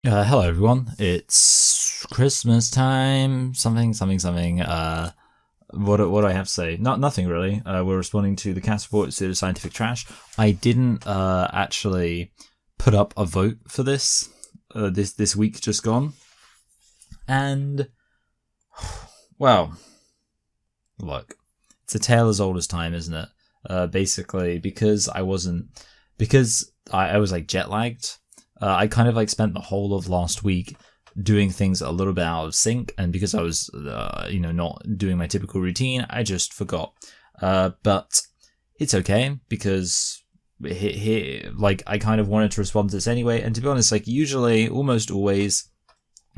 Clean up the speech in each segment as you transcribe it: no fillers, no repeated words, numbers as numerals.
Hello everyone. It's Christmas time. Something. What do I have to say? Nothing really. We're responding to the cast report to the scientific trash. I didn't actually put up a vote for this week just gone, and well, look, it's a tale as old as time, isn't it? Basically, because I was like jet lagged. I kind of like spent the whole of last week doing things a little bit out of sync, and because I was, not doing my typical routine, I just forgot. But it's okay because like I kind of wanted to respond to this anyway, and to be honest, like usually, almost always,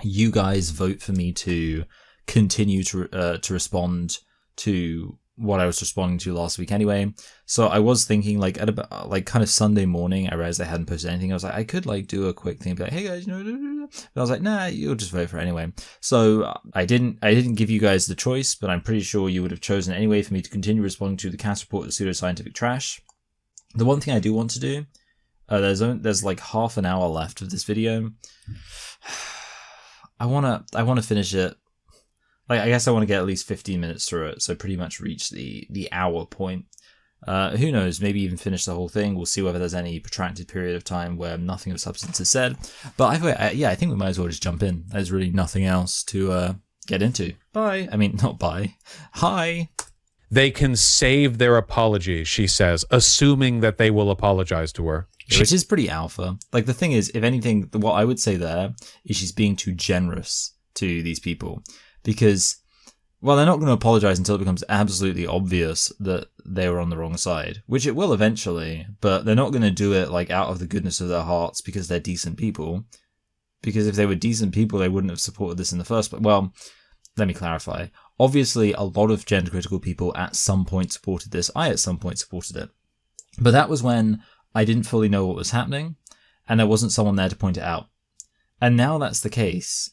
you guys vote for me to continue to respond to what I was responding to last week anyway. So I was thinking like at about like kind of Sunday morning, I realized I hadn't posted anything. I was like, I could like do a quick thing, be like, hey guys, but I was like, nah, you'll just vote for it anyway. So I didn't give you guys the choice, but I'm pretty sure you would have chosen anyway for me to continue responding to the cast report of pseudoscientific trash. The one thing I do want to do, there's like half an hour left of this video. I wanna finish it. Like, I guess I want to get at least 15 minutes through it, so pretty much reach the hour point. Who knows, maybe even finish the whole thing. We'll see whether there's any protracted period of time where nothing of substance is said. But I think we might as well just jump in. There's really nothing else to get into. Bye. I mean, not bye. Hi. They can save their apology, she says, assuming that they will apologize to her. Which is pretty alpha. Like, the thing is, if anything, what I would say there is she's being too generous to these people. Because, well, they're not going to apologize until it becomes absolutely obvious that they were on the wrong side, which it will eventually, but they're not going to do it like out of the goodness of their hearts because they're decent people. Because if they were decent people, they wouldn't have supported this in the first place. Well, let me clarify. Obviously, a lot of gender-critical people at some point supported this. I at some point supported it. But that was when I didn't fully know what was happening, and there wasn't someone there to point it out. And now that's the case.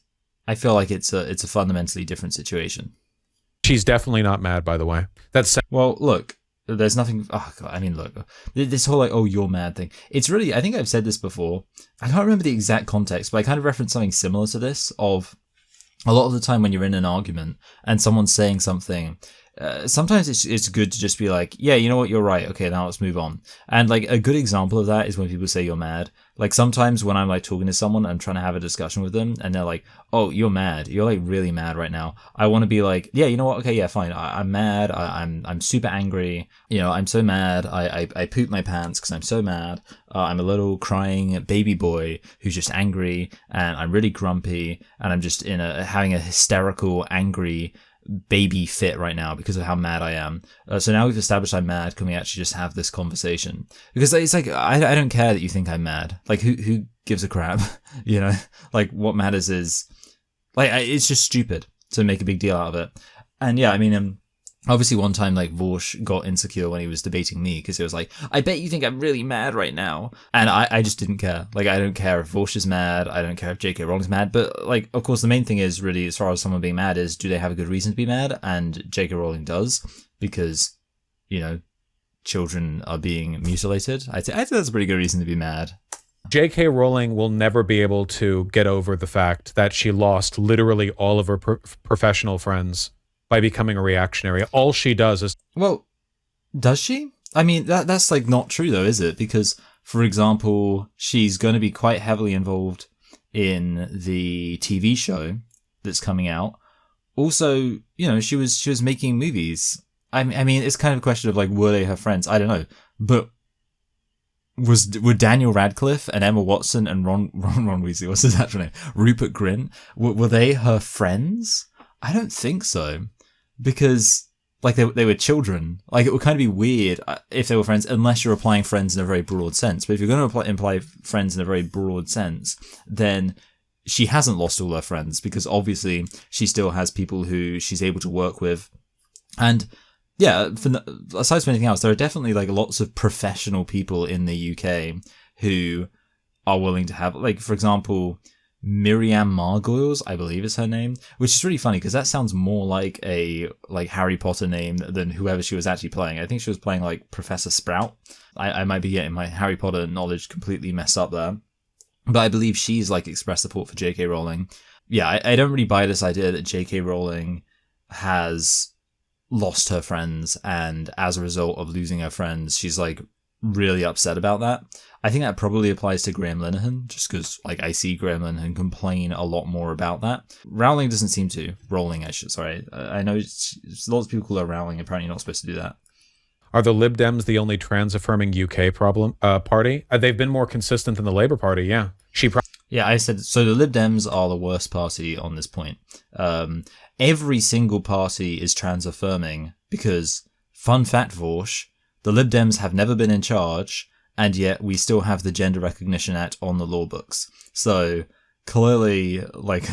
I feel like it's a fundamentally different situation. She's definitely not mad, by the way. Well, look, there's nothing. Oh God, I mean, look, this whole like, oh, you're mad thing. It's really. I think I've said this before. I can't remember the exact context, but I kind of referenced something similar to this. Of a lot of the time when you're in an argument and someone's saying something. Sometimes it's good to just be like, yeah, you know what, you're right. Okay, now let's move on. And like a good example of that is when people say you're mad. Like sometimes when I'm like talking to someone, I'm trying to have a discussion with them, and they're like, "Oh, you're mad. You're like really mad right now." I want to be like, "Yeah, you know what? Okay, yeah, fine. I'm mad. I'm super angry. I'm so mad. I poop my pants because I'm so mad. I'm a little crying baby boy who's just angry, and I'm really grumpy, and I'm just having a hysterical, angry baby fit right now because of how mad I am. So now we've established I'm mad. Can we actually just have this conversation? Because it's like I don't care that you think I'm mad. Like who gives a crap? Like what matters is like it's just stupid to make a big deal out of it. And yeah, I mean, obviously one time like Vaush got insecure when he was debating me because he was like, I bet you think I'm really mad right now. And I just didn't care. Like I don't care if Vaush is mad. I don't care if J.K. Rowling's mad. But like, of course, the main thing is really, as far as someone being mad is, do they have a good reason to be mad? And J.K. Rowling does because, children are being mutilated. I'd say that's a pretty good reason to be mad. J.K. Rowling will never be able to get over the fact that she lost literally all of her professional friends by becoming a reactionary. All she does is... Well, does she? I mean, that's like not true though, is it? Because, for example, she's going to be quite heavily involved in the TV show that's coming out. Also, she was making movies. I mean, it's kind of a question of like, were they her friends? I don't know. But were Daniel Radcliffe and Emma Watson and Ron Weasley, what's his actual name? Rupert Grint, were they her friends? I don't think so. Because, like, they were children. Like, it would kind of be weird if they were friends, unless you're applying friends in a very broad sense. But if you're going to imply friends in a very broad sense, then she hasn't lost all her friends, because obviously she still has people who she's able to work with. And, yeah, aside from anything else, there are definitely, like, lots of professional people in the UK who are willing to have, like, for example... Miriam Margolyes, I believe is her name, which is really funny because that sounds more like a Harry Potter name than whoever she was actually playing. I think she was playing like Professor Sprout. I might be getting my Harry Potter knowledge completely messed up there. but I believe she's like expressed support for J.K. Rowling. Yeah, I don't really buy this idea that J.K. Rowling has lost her friends, and as a result of losing her friends, she's like really upset about that. I think that probably applies to Graham Linehan, just because like I see Graham Linehan complain a lot more about that. Rowling doesn't seem to. Rowling, sorry. I know lots of people call her Rowling. Apparently, you're not supposed to do that. Are the Lib Dems the only trans-affirming UK party? They've been more consistent than the Labour Party, yeah. Yeah, I said, so the Lib Dems are the worst party on this point. Every single party is trans-affirming because, fun fact, Vaush, the Lib Dems have never been in charge, and yet we still have the Gender Recognition Act on the law books. So, clearly, like,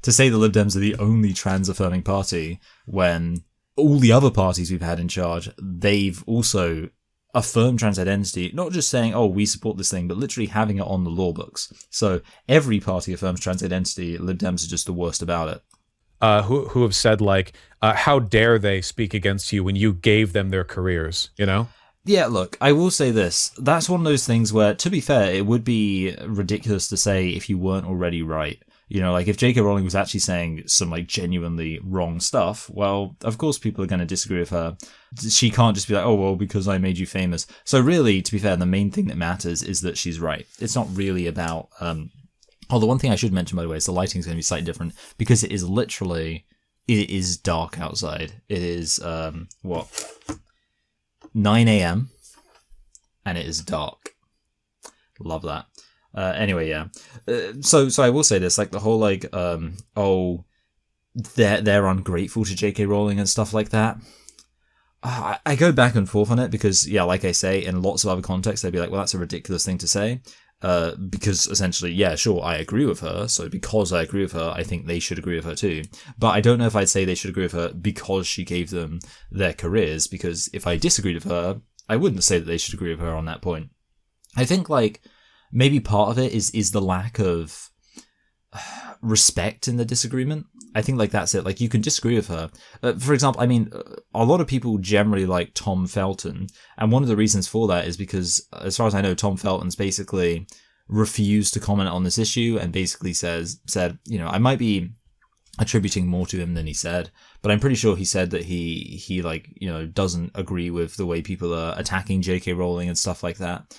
to say the Lib Dems are the only trans-affirming party when all the other parties we've had in charge, they've also affirmed trans identity, not just saying, oh, we support this thing, but literally having it on the law books. So every party affirms trans identity. Lib Dems are just the worst about it. Who have said, like, how dare they speak against you when you gave them their careers, you know? Yeah, look, I will say this. That's one of those things where, to be fair, it would be ridiculous to say if you weren't already right. You know, like if J.K. Rowling was actually saying some like genuinely wrong stuff, well, of course people are going to disagree with her. She can't just be like, oh, well, because I made you famous. So really, to be fair, the main thing that matters is that she's right. It's not really about... Oh, the one thing I should mention, by the way, is the lighting is going to be slightly different because it is dark outside. It is, 9 a.m. and it is dark. Love that. Anyway, yeah. So I will say this, like the whole like, they're ungrateful to J.K. Rowling and stuff like that. I go back and forth on it because, yeah, like I say, in lots of other contexts, they'd be like, well, that's a ridiculous thing to say. Because essentially, yeah, sure, I agree with her. So because I agree with her, I think they should agree with her too. But I don't know if I'd say they should agree with her because she gave them their careers. Because if I disagreed with her, I wouldn't say that they should agree with her on that point. I think like maybe part of it is the lack of respect in the disagreement. I think like that's it. Like you can disagree with her. For example, I mean, a lot of people generally like Tom Felton, and one of the reasons for that is because, as far as I know, Tom Felton's basically refused to comment on this issue and basically said, you know, I might be attributing more to him than he said, but I'm pretty sure he said that he like, you know, doesn't agree with the way people are attacking J.K. Rowling and stuff like that.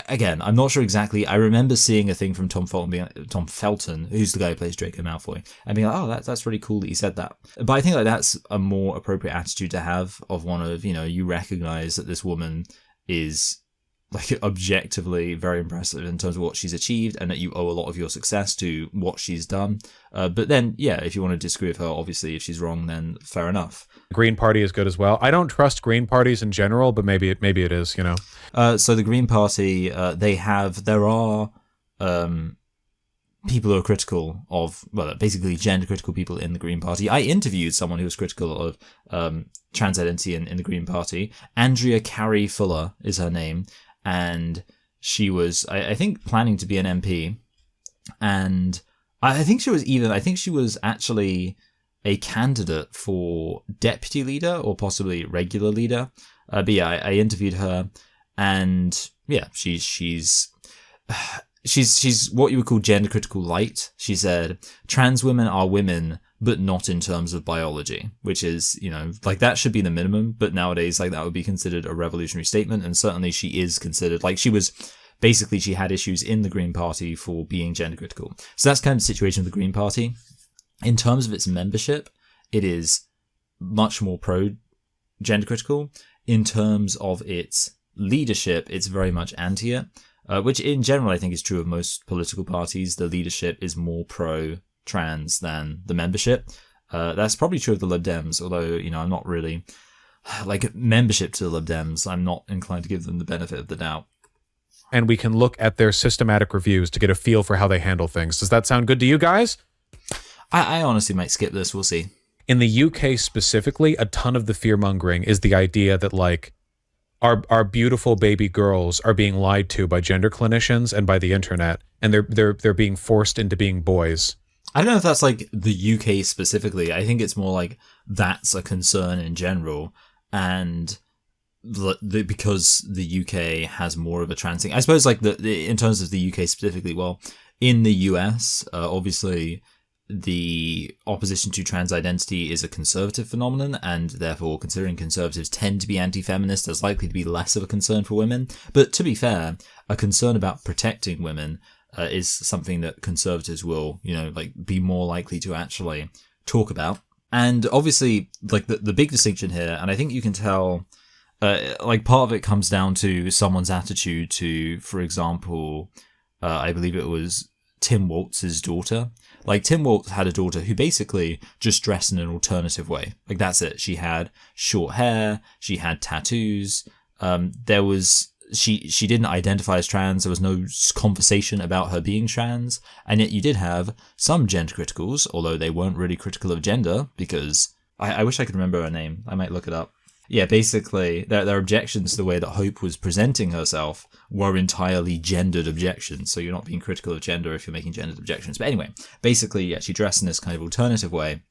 Again, I'm not sure exactly. I remember seeing a thing from Tom Felton, who's the guy who plays Draco Malfoy, and being like, oh, that's really cool that he said that. But I think like that's a more appropriate attitude to have of one of, you know, you recognize that this woman is like objectively very impressive in terms of what she's achieved and that you owe a lot of your success to what she's done. But then, yeah, if you want to disagree with her, obviously, if she's wrong, then fair enough. Green Party is good as well. I don't trust Green parties in general, but maybe it is, you know. So the Green Party, there are people who are critical of, well, basically gender critical people in the Green Party. I interviewed someone who was critical of trans identity in the Green Party. Andrea Carey Fuller is her name. And she was, I think, planning to be an MP. And I think she was actually a candidate for deputy leader or possibly regular leader. But yeah, I interviewed her, and yeah, she's what you would call gender critical light. She said, trans women are women, but not in terms of biology, which is, you know, like that should be the minimum. But nowadays, like that would be considered a revolutionary statement. And certainly she is considered, like she had issues in the Green Party for being gender critical. So that's kind of the situation with the Green Party. In terms of its membership, it is much more pro gender critical. In terms of its leadership, it's very much anti it. Which in general I think is true of most political parties. The leadership is more pro-trans than the membership. That's probably true of the Lib Dems, although, you know, I'm not really... Like, membership to the Lib Dems, I'm not inclined to give them the benefit of the doubt. And we can look at their systematic reviews to get a feel for how they handle things. Does that sound good to you guys? I honestly might skip this, we'll see. In the UK specifically, a ton of the fear-mongering is the idea that, like, our beautiful baby girls are being lied to by gender clinicians and by the internet, and they're being forced into being boys. I don't know if that's like the UK specifically. I think it's more like that's a concern in general, and because the UK has more of a trans thing. I suppose like in terms of the UK specifically, well, In the US, obviously, the opposition to trans identity is a conservative phenomenon, and therefore, considering conservatives tend to be anti-feminist, there's likely to be less of a concern for women. But to be fair, a concern about protecting women is something that conservatives will, be more likely to actually talk about. And obviously, like the big distinction here, and I think you can tell, part of it comes down to someone's attitude to, for example, I believe it was Tim Waltz's daughter. Like, Tim Waltz had a daughter who basically just dressed in an alternative way. Like, that's it. She had short hair. She had tattoos. She didn't identify as trans. There was no conversation about her being trans. And yet you did have some gender criticals, although they weren't really critical of gender, because I wish I could remember her name. I might look it up. Yeah, basically, their objections to the way that Hope was presenting herself were entirely gendered objections. So you're not being critical of gender if you're making gendered objections. But anyway, basically, yeah, she dressed in this kind of alternative way.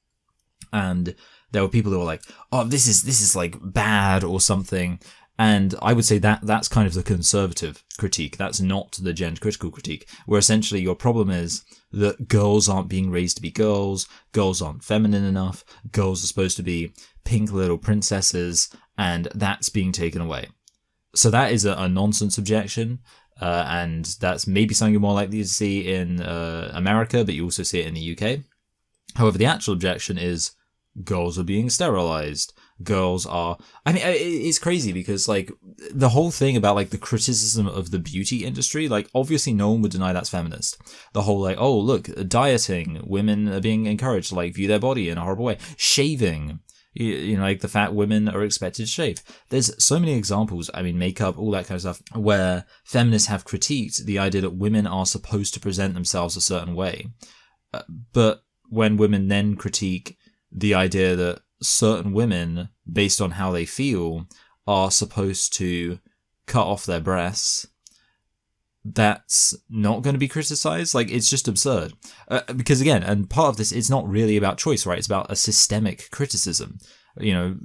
And there were people who were like, oh, this is like bad or something. And I would say that that's kind of the conservative critique. That's not the gender critical critique, where essentially your problem is that girls aren't being raised to be girls aren't feminine enough, girls are supposed to be pink little princesses, and that's being taken away. So that is a nonsense objection, and that's maybe something you're more likely to see in America, but you also see it in the UK. However, the actual objection is girls are being sterilized. Girls are... I mean, it's crazy because, like, the whole thing about, like, the criticism of the beauty industry, like, obviously no one would deny that's feminist. The whole, like, oh, look, dieting, women are being encouraged to, like, view their body in a horrible way. Shaving, like, the fact women are expected to shave. There's so many examples, I mean, makeup, all that kind of stuff, where feminists have critiqued the idea that women are supposed to present themselves a certain way. But when women then critique the idea that certain women, based on how they feel, are supposed to cut off their breasts, that's not going to be criticized. Like, it's just absurd. Because again, and part of this, it's not really about choice, right? It's about a systemic criticism.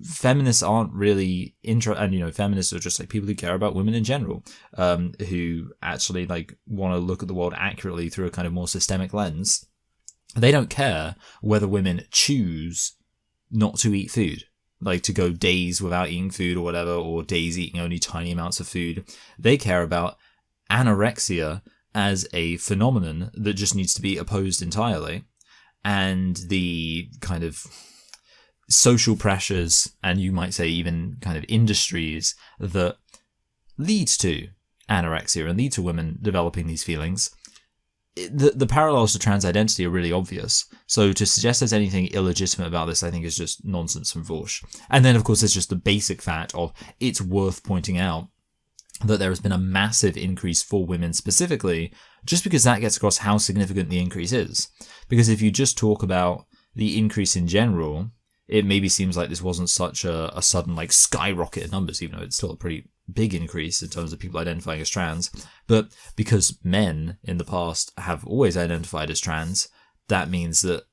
Feminists aren't really feminists are just like people who care about women in general, who actually like want to look at the world accurately through a kind of more systemic lens. They don't care whether women choose not to eat food, like to go days without eating food or whatever, or days eating only tiny amounts of food. They care about anorexia as a phenomenon that just needs to be opposed entirely, and the kind of social pressures, and you might say even kind of industries that lead to anorexia and lead to women developing these feelings. The parallels to trans identity are really obvious. So to suggest there's anything illegitimate about this, I think, is just nonsense from Vaush. And then, of course, there's just the basic fact of it's worth pointing out that there has been a massive increase for women specifically, just because that gets across how significant the increase is. Because if you just talk about the increase in general, it maybe seems like this wasn't such a sudden like skyrocket in numbers, even though it's still a pretty big increase in terms of people identifying as trans. But because men in the past have always identified as trans, that means that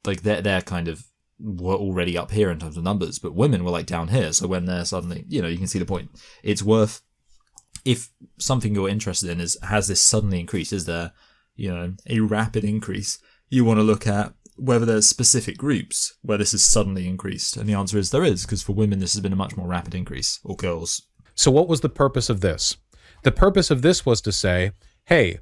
like they're kind of were already up here in terms of numbers, but women were like down here. So when they're suddenly, you can see the point. It's worth, if something you're interested in has this suddenly increased, is there, a rapid increase, you want to look at whether there's specific groups where this is suddenly increased. And the answer is there is, because for women this has been a much more rapid increase, or girls. So what was the purpose of this? The purpose of this was to say, hey,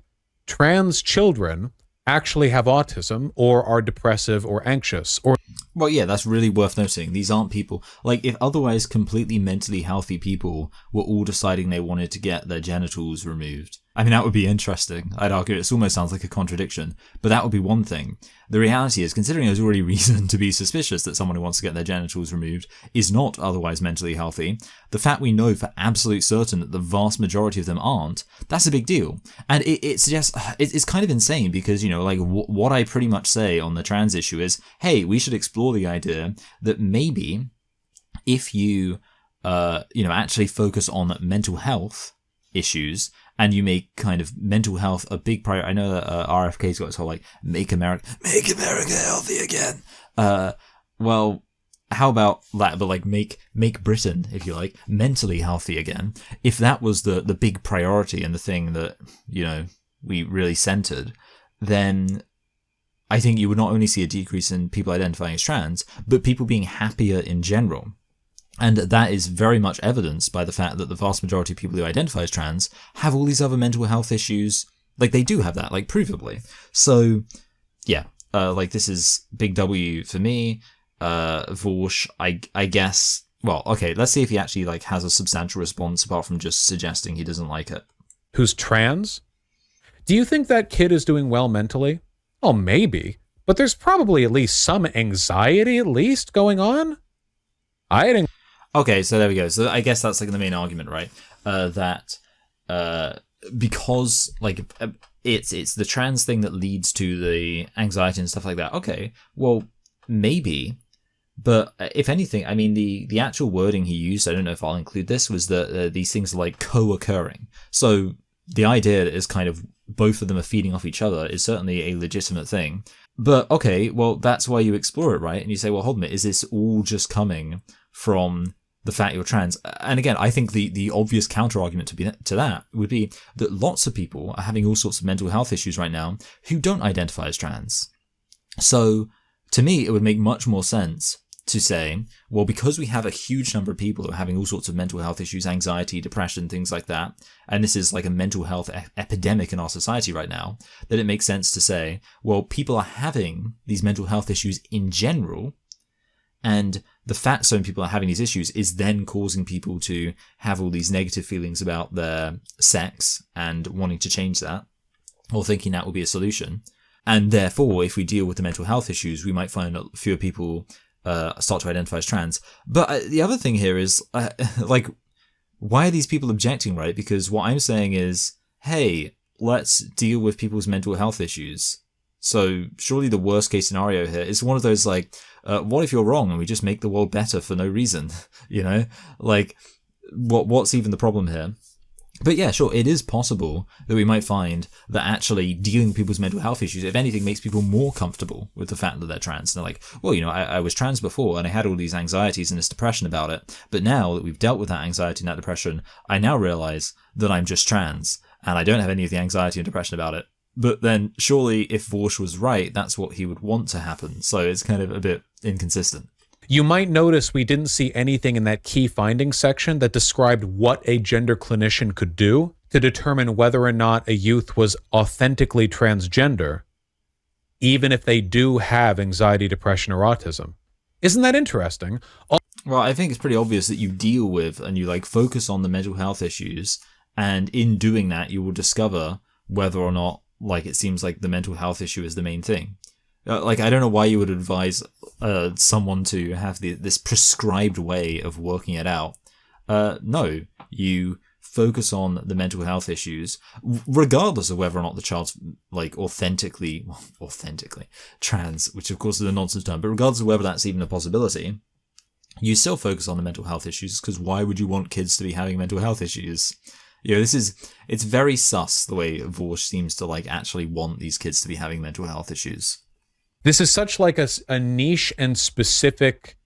trans children actually have autism or are depressive or anxious. Or well, yeah, that's really worth noting. These aren't people, like if otherwise completely mentally healthy people were all deciding they wanted to get their genitals removed. I mean, that would be interesting. I'd argue it almost sounds like a contradiction, but that would be one thing. The reality is, considering there's already reason to be suspicious that someone who wants to get their genitals removed is not otherwise mentally healthy, the fact we know for absolute certain that the vast majority of them aren't, that's a big deal. And it suggests, it's kind of insane because, what I pretty much say on the trans issue is, hey, we should explore the idea that maybe if you, actually focus on mental health issues, and you make kind of mental health a big priority. I know that RFK's got this whole like make America healthy again. Well, how about that? But like make Britain, if you like, mentally healthy again. If that was the big priority and the thing that we really centered, then I think you would not only see a decrease in people identifying as trans, but people being happier in general. And that is very much evidenced by the fact that the vast majority of people who identify as trans have all these other mental health issues. Like, they do have that, like, provably. So, yeah, like, this is big W for me. Vaush, I guess, well, okay, let's see if he actually, like, has a substantial response apart from just suggesting he doesn't like it. Who's trans? Do you think that kid is doing well mentally? Oh, maybe. But there's probably at least some anxiety, at least, going on. Okay, so there we go. So I guess that's like the main argument, right? That because like it's the trans thing that leads to the anxiety and stuff like that. Okay, well maybe, but if anything, I mean the actual wording he used, I don't know if I'll include this, was that these things are like co-occurring. So the idea is kind of both of them are feeding off each other is certainly a legitimate thing. But okay, well that's why you explore it, right? And you say, well, hold on a minute, is this all just coming from the fact you're trans? And again, I think the obvious counter argument to that would be that lots of people are having all sorts of mental health issues right now who don't identify as trans. So to me, it would make much more sense to say, well, because we have a huge number of people who are having all sorts of mental health issues, anxiety, depression, things like that, and this is like a mental health epidemic in our society right now, that it makes sense to say, well, people are having these mental health issues in general, and the fact so many people are having these issues is then causing people to have all these negative feelings about their sex and wanting to change that, or thinking that will be a solution. And therefore, if we deal with the mental health issues, we might find that fewer people start to identify as trans. But the other thing here is, like, why are these people objecting, right? Because what I'm saying is, hey, let's deal with people's mental health issues. So surely the worst case scenario here is one of those like, what if you're wrong and we just make the world better for no reason? You know, like what's even the problem here? But yeah, sure, it is possible that we might find that actually dealing with people's mental health issues, if anything, makes people more comfortable with the fact that they're trans. And they're like, well, you know, I was trans before and I had all these anxieties and this depression about it. But now that we've dealt with that anxiety and that depression, I now realize that I'm just trans and I don't have any of the anxiety and depression about it. But then surely if Vaush was right, that's what he would want to happen. So it's kind of a bit inconsistent. You might notice we didn't see anything in that key findings section that described what a gender clinician could do to determine whether or not a youth was authentically transgender, even if they do have anxiety, depression, or autism. Isn't that interesting? Well, I think it's pretty obvious that you deal with and you like focus on the mental health issues, and in doing that, you will discover whether or not, like, it seems like the mental health issue is the main thing. Like, I don't know why you would advise someone to have this prescribed way of working it out. No, you focus on the mental health issues, regardless of whether or not the child's like authentically trans, which of course is a nonsense term, but regardless of whether that's even a possibility, you still focus on the mental health issues, because why would you want kids to be having mental health issues? You know, it's very sus the way Vaush seems to like actually want these kids to be having mental health issues. This is such like a niche and specific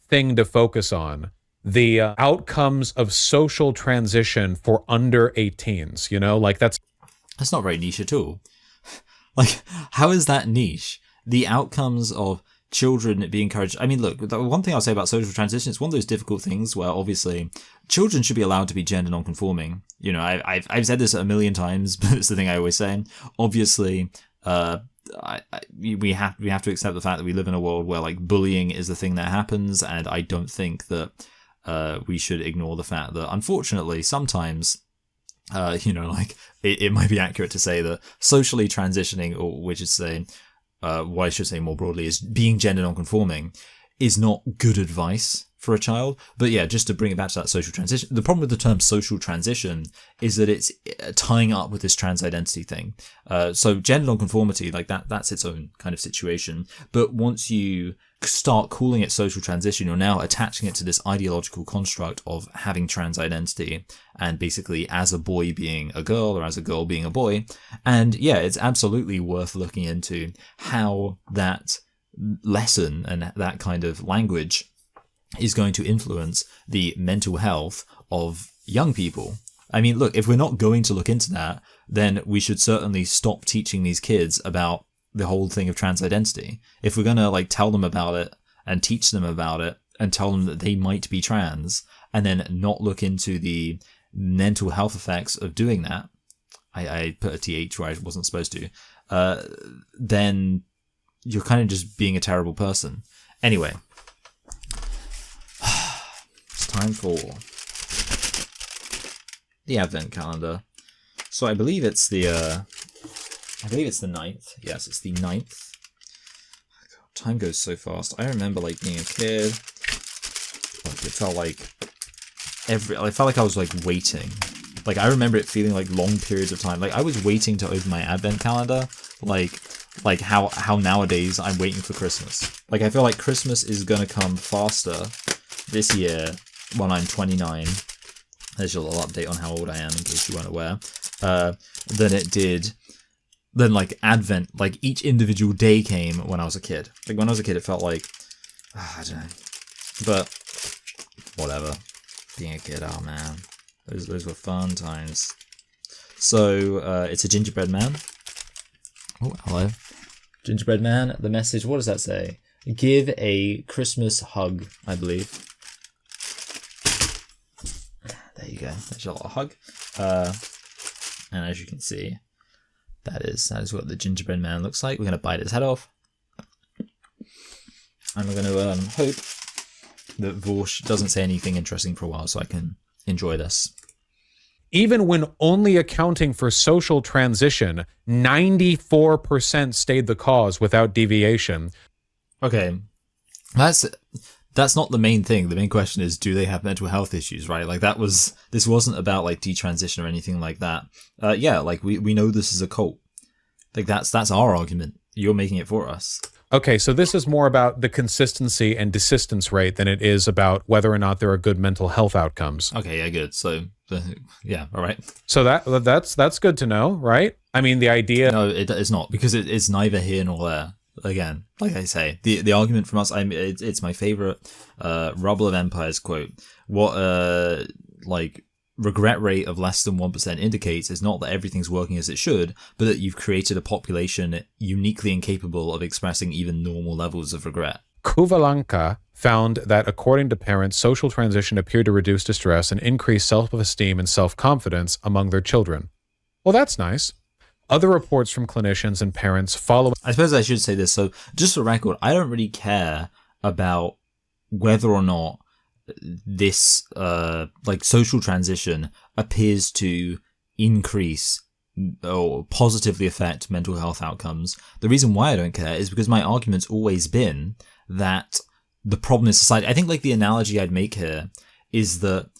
thing to focus on. The outcomes of social transition for under 18s, you know, like that's not very niche at all. Like, how is that niche? The outcomes of children being encouraged. I mean, look, the one thing I'll say about social transition, it's one of those difficult things where obviously children should be allowed to be gender non-conforming. You know, I've said this a million times, but it's the thing I always say. Obviously, we have to accept the fact that we live in a world where like bullying is the thing that happens, and I don't think that we should ignore the fact that unfortunately sometimes you know, like it might be accurate to say that socially transitioning, or which is saying what I should say more broadly is being gender non-conforming, is not good advice for a child. But yeah, just to bring it back to that social transition, the problem with the term social transition is that it's tying up with this trans identity thing. So gender non-conformity, like that's its own kind of situation. But once you start calling it social transition, you're now attaching it to this ideological construct of having trans identity and basically as a boy being a girl or as a girl being a boy. And yeah, it's absolutely worth looking into how that lesson and that kind of language is going to influence the mental health of young people. I mean, look, if we're not going to look into that, then we should certainly stop teaching these kids about the whole thing of trans identity. If we're going to like tell them about it and teach them about it and tell them that they might be trans and then not look into the mental health effects of doing that, I put a TH where I wasn't supposed to, then you're kind of just being a terrible person. Anyway, it's time for the Advent calendar. So I believe it's the 9th. Yes, it's the 9th. God, time goes so fast. I remember like being a kid. Like, it felt like I was like waiting. Like I remember it feeling like long periods of time. Like I was waiting to open my Advent calendar. Like how nowadays I'm waiting for Christmas. Like I feel like Christmas is gonna come faster this year when I'm 29. There's your little update on how old I am in case you weren't aware. Than it did. Then like Advent, like each individual day came when I was a kid. Like when I was a kid, it felt like I don't know, but whatever. Being a kid, oh man, those were fun times. So it's a gingerbread man. Oh, hello, gingerbread man. The message. What does that say? Give a Christmas hug, I believe. There you go. There's your little hug. And as you can see, that is what the gingerbread man looks like. We're going to bite his head off. And we're going to hope that Vaush doesn't say anything interesting for a while so I can enjoy this. Even when only accounting for social transition, 94% stayed the cause without deviation. Okay, that's not the main thing. The main question is, do they have mental health issues, right? Like this wasn't about like detransition or anything like that. Yeah, like we know this is a cult. Like that's our argument. You're making it for us. Okay, so this is more about the consistency and desistance rate than it is about whether or not there are good mental health outcomes. Okay, yeah, good. So, yeah, all right. So that's good to know, right? I mean, the idea... No, it's not, because it's neither here nor there. Again, like I say, the argument from us, it's my favorite Rubble of Empires quote. What, regret rate of less than 1% indicates is not that everything's working as it should, but that you've created a population uniquely incapable of expressing even normal levels of regret. Kuvalanka found that according to parents, social transition appeared to reduce distress and increase self-esteem and self-confidence among their children. Well, that's nice. Other reports from clinicians and parents follow... I suppose I should say this. So just for record, I don't really care about whether or not this social transition appears to increase or positively affect mental health outcomes. The reason why I don't care is because my argument's always been that the problem is society. I think like the analogy I'd make here is that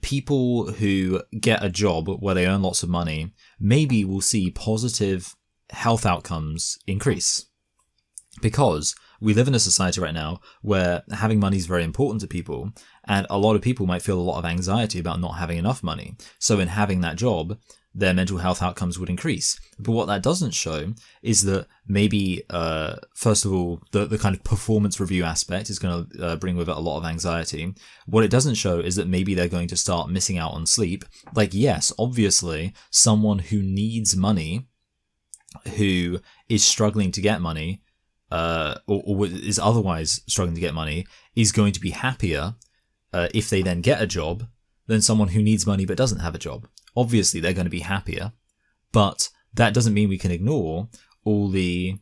people who get a job where they earn lots of money maybe will see positive health outcomes increase, because we live in a society right now where having money is very important to people, and a lot of people might feel a lot of anxiety about not having enough money. So in having that job, their mental health outcomes would increase. But what that doesn't show is that maybe, first of all, the kind of performance review aspect is going to bring with it a lot of anxiety. What it doesn't show is that maybe they're going to start missing out on sleep. Like, yes, obviously, someone who needs money, who is struggling to get money, or is otherwise struggling to get money, is going to be happier if they then get a job than someone who needs money but doesn't have a job. Obviously, they're going to be happier, but that doesn't mean we can ignore all the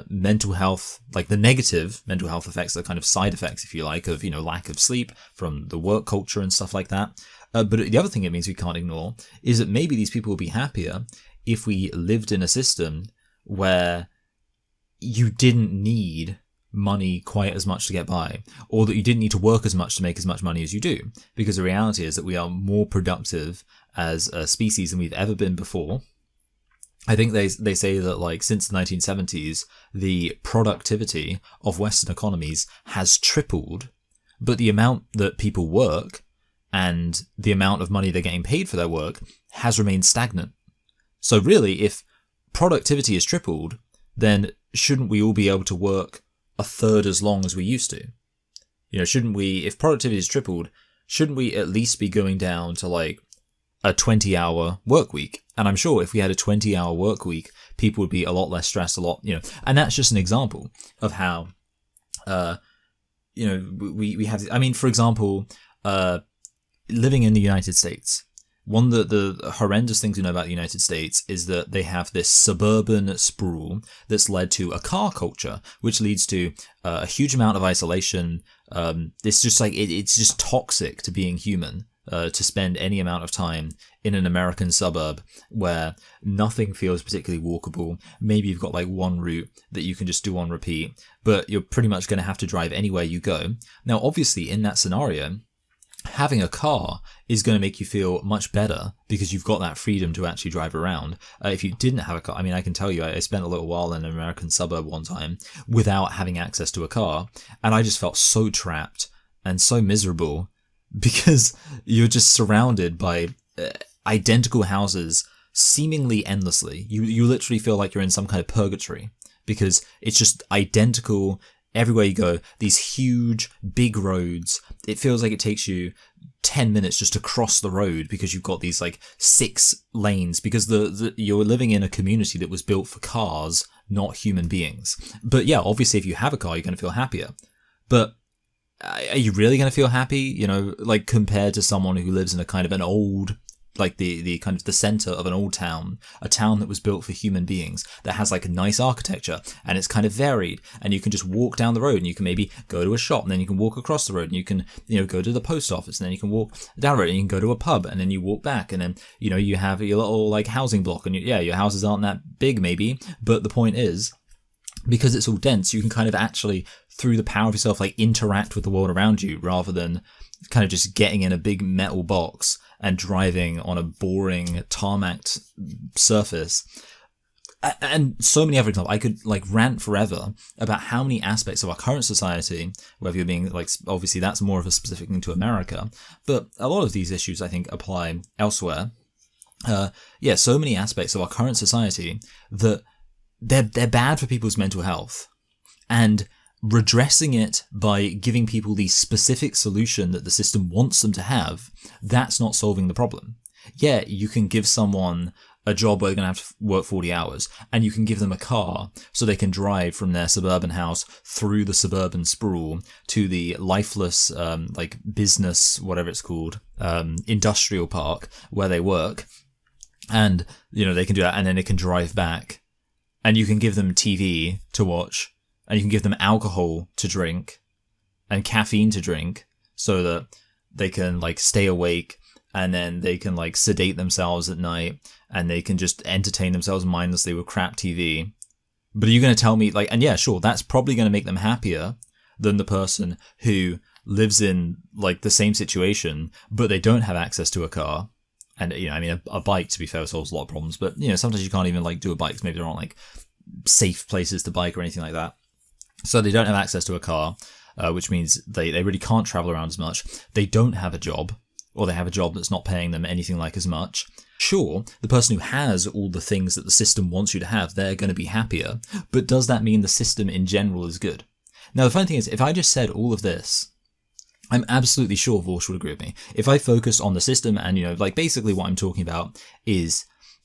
mental health, like the negative mental health effects, the kind of side effects, if you like, of, lack of sleep from the work culture and stuff like that. But the other thing it means we can't ignore is that maybe these people will be happier if we lived in a system where you didn't need money quite as much to get by, or that you didn't need to work as much to make as much money as you do. Because the reality is that we are more productive as a species than we've ever been before. I think they say that like since the 1970s, the productivity of Western economies has tripled, but the amount that people work and the amount of money they're getting paid for their work has remained stagnant. So really, if productivity has tripled, then shouldn't we all be able to work a third as long as we used to? Shouldn't we, if productivity has tripled, shouldn't we at least be going down to like a 20-hour work week. And I'm sure if we had a 20-hour work week, people would be a lot less stressed, and that's just an example of how, we have, I mean, for example, living in the United States, one of the horrendous things we know about the United States is that they have this suburban sprawl that's led to a car culture, which leads to a huge amount of isolation. It's just like, it's just toxic to being human. To spend any amount of time in an American suburb where nothing feels particularly walkable. Maybe you've got like one route that you can just do on repeat, but you're pretty much going to have to drive anywhere you go. Now, obviously, in that scenario, having a car is going to make you feel much better because you've got that freedom to actually drive around. If you didn't have a car, I mean, I can tell you, I spent a little while in an American suburb one time without having access to a car, and I just felt so trapped and so miserable because you're just surrounded by identical houses seemingly endlessly. You literally feel like you're in some kind of purgatory because it's just identical everywhere you go. These huge, big roads. It feels like it takes you 10 minutes just to cross the road because you've got these like 6 lanes because you're living in a community that was built for cars, not human beings. But yeah, obviously if you have a car, you're going to feel happier. But are you really going to feel happy, like compared to someone who lives in a kind of an old, like the kind of the center of an old town, a town that was built for human beings, that has like a nice architecture and it's kind of varied, and you can just walk down the road and you can maybe go to a shop and then you can walk across the road and you can, go to the post office and then you can walk down the road and you can go to a pub and then you walk back and then, you have your little like housing block and your houses aren't that big maybe, but the point is, because it's all dense, you can kind of actually, through the power of yourself, like interact with the world around you rather than kind of just getting in a big metal box and driving on a boring tarmac surface. And so many other examples. I could like rant forever about how many aspects of our current society, whether you're being like, obviously that's more of a specific thing to America, but a lot of these issues I think apply elsewhere. So many aspects of our current society that they're bad for people's mental health, and redressing it by giving people the specific solution that the system wants them to have, that's not solving the problem. Yeah, you can give someone a job where they're going to have to work 40 hours, and you can give them a car so they can drive from their suburban house through the suburban sprawl to the lifeless, like business, whatever it's called, industrial park where they work. And, they can do that, and then they can drive back. And you can give them TV to watch, and you can give them alcohol to drink and caffeine to drink so that they can like stay awake, and then they can like sedate themselves at night and they can just entertain themselves mindlessly with crap TV. But are you going to tell me like, and yeah, sure, that's probably going to make them happier than the person who lives in like the same situation, but they don't have access to a car. And, a bike, to be fair, solves a lot of problems. But, sometimes you can't even, like, do a bike. Maybe there aren't, like, safe places to bike or anything like that. So they don't have access to a car, which means they really can't travel around as much. They don't have a job, or they have a job that's not paying them anything like as much. Sure, the person who has all the things that the system wants you to have, they're going to be happier. But does that mean the system in general is good? Now, the funny thing is, if I just said all of this, I'm absolutely sure Vaush would agree with me. If I focused on the system and, like basically what I'm talking about is,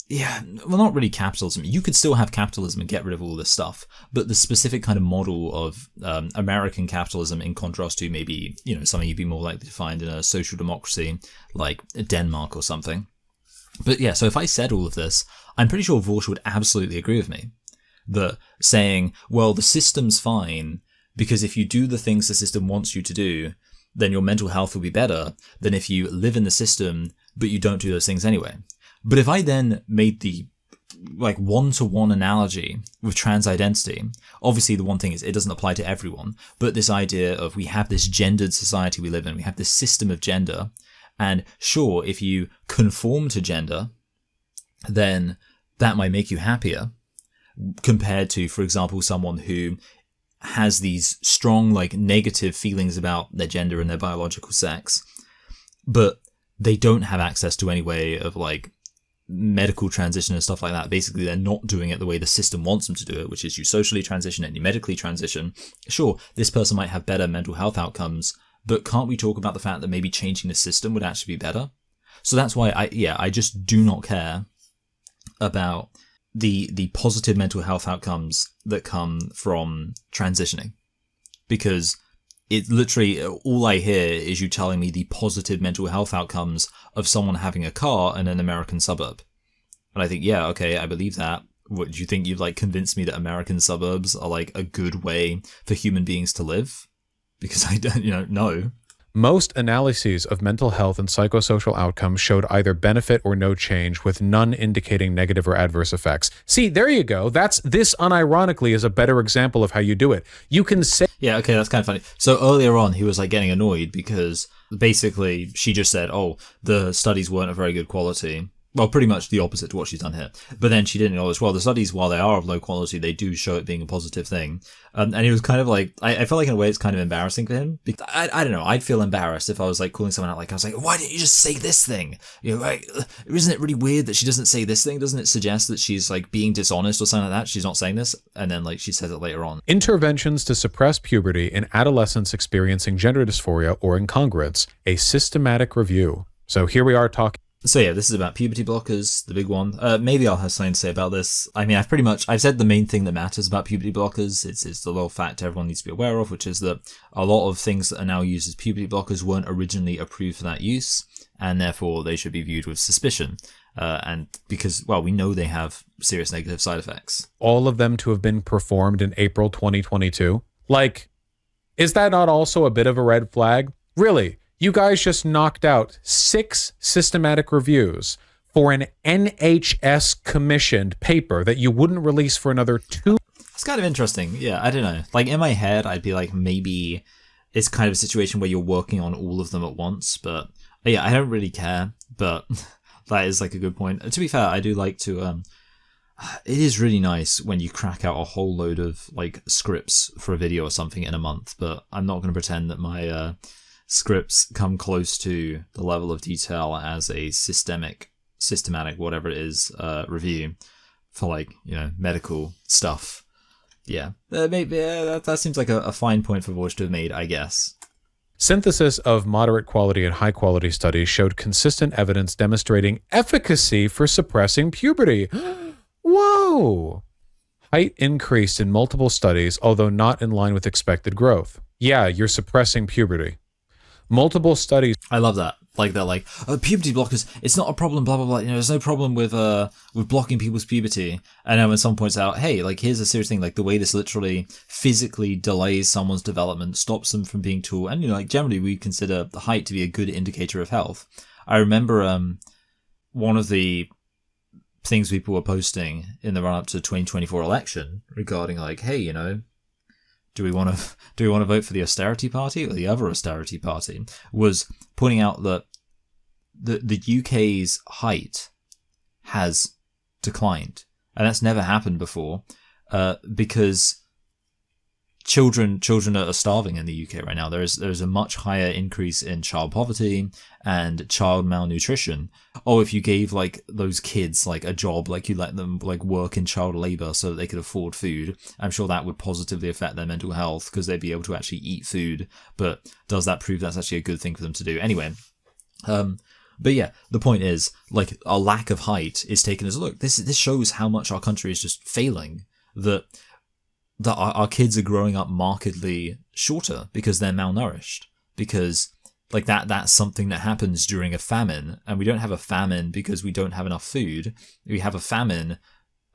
not really capitalism. You could still have capitalism and get rid of all this stuff, but the specific kind of model of American capitalism in contrast to maybe, something you'd be more likely to find in a social democracy like Denmark or something. But yeah, so if I said all of this, I'm pretty sure Vaush would absolutely agree with me. That saying, well, the system's fine because if you do the things the system wants you to do, then your mental health will be better than if you live in the system, but you don't do those things anyway. But if I then made the like one-to-one analogy with trans identity, obviously the one thing is it doesn't apply to everyone, but this idea of we have this gendered society we live in, we have this system of gender, and sure, if you conform to gender, then that might make you happier compared to, for example, someone who has these strong, like, negative feelings about their gender and their biological sex, but they don't have access to any way of, like, medical transition and stuff like that. Basically, they're not doing it the way the system wants them to do it, which is you socially transition and you medically transition. Sure, this person might have better mental health outcomes, but can't we talk about the fact that maybe changing the system would actually be better? So that's why I just do not care about the positive mental health outcomes that come from transitioning, because it literally, all I hear is you telling me the positive mental health outcomes of someone having a car in an American suburb. And I think, yeah, okay, I believe that. What do you think? You've like convinced me that American suburbs are like a good way for human beings to live? Because I don't, no. Most analyses of mental health and psychosocial outcomes showed either benefit or no change, with none indicating negative or adverse effects. See, there you go. This unironically is a better example of how you do it. You can say... Yeah, okay, that's kind of funny. So earlier on, he was like getting annoyed because basically she just said, oh, the studies weren't of very good quality. Well, pretty much the opposite to what she's done here. But then she didn't acknowledge, well, the studies, while they are of low quality, they do show it being a positive thing. And he was kind of like, I felt like in a way it's kind of embarrassing for him. I don't know, I'd feel embarrassed if I was like calling someone out, like, I was like, why didn't you just say this thing? Like, isn't it really weird that she doesn't say this thing? Doesn't it suggest that she's like being dishonest or something like that? She's not saying this. And then like she says it later on. Interventions to suppress puberty in adolescents experiencing gender dysphoria or incongruence, a systematic review. So here we are talking. So yeah, this is about puberty blockers, the big one. Maybe I'll have something to say about this. I mean, I've said the main thing that matters about puberty blockers. It's the little fact everyone needs to be aware of, which is that a lot of things that are now used as puberty blockers weren't originally approved for that use, and therefore they should be viewed with suspicion. And because, well, we know they have serious negative side effects. All of them to have been performed in April 2022. Like, is that not also a bit of a red flag? Really? You guys just knocked out 6 systematic reviews for an NHS commissioned paper that you wouldn't release for another 2. It's kind of interesting. Yeah, I don't know. Like in my head, I'd be like, maybe it's kind of a situation where you're working on all of them at once. But yeah, I don't really care. But that is like a good point. To be fair, I do like to... it is really nice when you crack out a whole load of like scripts for a video or something in a month. But I'm not going to pretend that my... scripts come close to the level of detail as a systematic, whatever it is, review for like, medical stuff. Yeah, maybe that seems like a fine point for Vaush to have made, I guess. Synthesis of moderate quality and high quality studies showed consistent evidence demonstrating efficacy for suppressing puberty. Whoa! Height increased in multiple studies, although not in line with expected growth. Yeah, you're suppressing puberty. Multiple studies. I love that. Like they're like, puberty blockers, it's not a problem, blah blah blah. There's no problem with blocking people's puberty. And then when someone points out, hey, like here's a serious thing, like the way this literally physically delays someone's development, stops them from being tall, and like generally we consider the height to be a good indicator of health. I remember one of the things people were posting in the run up to the 2024 election regarding like, hey, do we want to vote for the austerity party or the other austerity party? Was pointing out that the UK's height has declined, and that's never happened before, because children are starving in the UK right now. There's a much higher increase in child poverty and child malnutrition. If you gave like those kids like a job, like you let them like work in child labor so that they could afford food, I'm sure that would positively affect their mental health because they'd be able to actually eat food. But does that prove that's actually a good thing for them to do? Anyway, but yeah, the point is like a lack of height is taken as, look, this shows how much our country is just failing, that our kids are growing up markedly shorter because they're malnourished, because like that's something that happens during a famine, and we don't have a famine because we don't have enough food. We have a famine,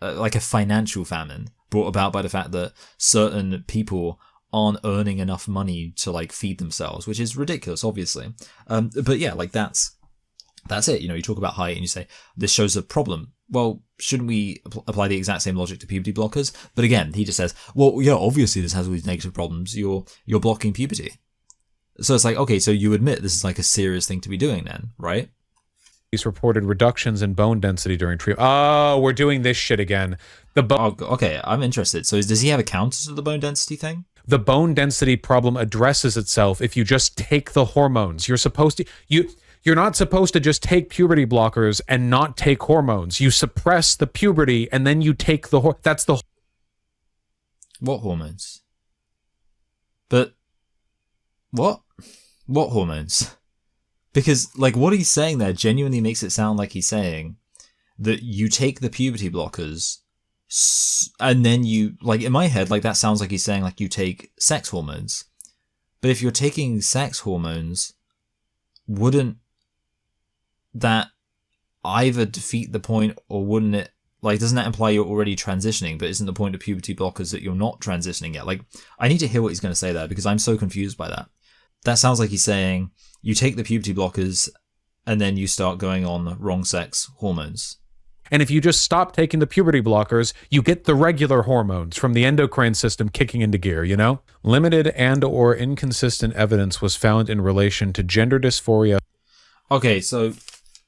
like a financial famine brought about by the fact that certain people aren't earning enough money to like feed themselves, which is ridiculous, obviously. But yeah, like that's it. You talk about height and you say this shows a problem. Well, shouldn't we apply the exact same logic to puberty blockers? But again, he just says, well, yeah, obviously this has all these negative problems. You're blocking puberty. So it's like, okay, so you admit this is like a serious thing to be doing then, right? He's reported reductions in bone density during treatment. Oh, we're doing this shit again. Okay, I'm interested. So does he have a counter to the bone density thing? The bone density problem addresses itself if you just take the hormones. You're supposed to... You're not supposed to just take puberty blockers and not take hormones. You suppress the puberty and then you take the... That's the... What hormones? But... What? What hormones? Because, like, what he's saying there genuinely makes it sound like he's saying that you take the puberty blockers, and then you, like, in my head, like, that sounds like he's saying, like, you take sex hormones. But if you're taking sex hormones, wouldn't that either defeat the point, or wouldn't it, like, doesn't that imply you're already transitioning, but isn't the point of puberty blockers that you're not transitioning yet? Like, I need to hear what he's going to say there, because I'm so confused by that. That sounds like he's saying, you take the puberty blockers, and then you start going on wrong sex hormones. And if you just stop taking the puberty blockers, you get the regular hormones from the endocrine system kicking into gear, you know? Limited and or inconsistent evidence was found in relation to gender dysphoria. Okay, so,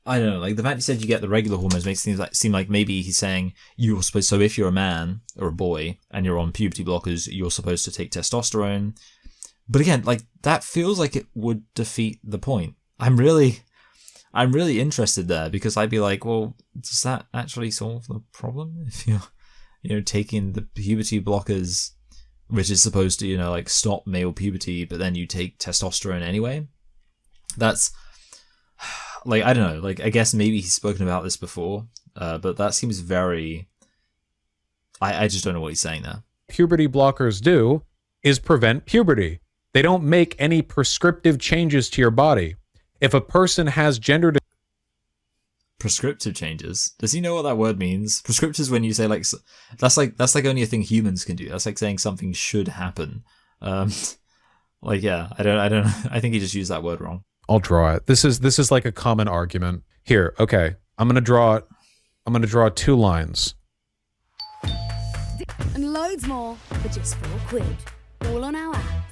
I don't know, like, the fact he said you get the regular hormones makes things seem like maybe he's saying you're supposed, so if you're a man or a boy and you're on puberty blockers, you're supposed to take testosterone. But again, like, that feels like it would defeat the point. I'm really interested there, because I'd be like, well, does that actually solve the problem if you're taking the puberty blockers, which is supposed to, like, stop male puberty, but then you take testosterone anyway? That's, like, I don't know, like, I guess maybe he's spoken about this before, but that seems very, I just don't know what he's saying there. Puberty blockers do is prevent puberty. They don't make any prescriptive changes to your body. If a person has gender... Prescriptive changes? Does he know what that word means? Prescriptive is when you say, like, that's like only a thing humans can do. That's like saying something should happen. Like, yeah, I don't I think he just used that word wrong. I'll draw it. This is like a common argument. Here, okay. I'm gonna draw 2 lines. And loads more for just £4. All on our app.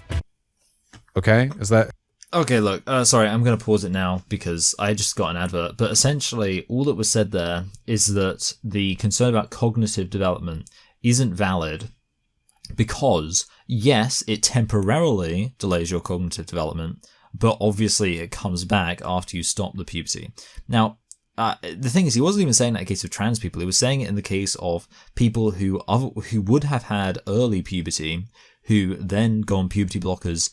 Okay, is that... Okay, look, sorry, I'm going to pause it now because I just got an advert, but essentially all that was said there is that the concern about cognitive development isn't valid because, yes, it temporarily delays your cognitive development, but obviously it comes back after you stop the puberty. Now, the thing is, he wasn't even saying that in the case of trans people. He was saying it in the case of people who would have had early puberty, who then go on puberty blockers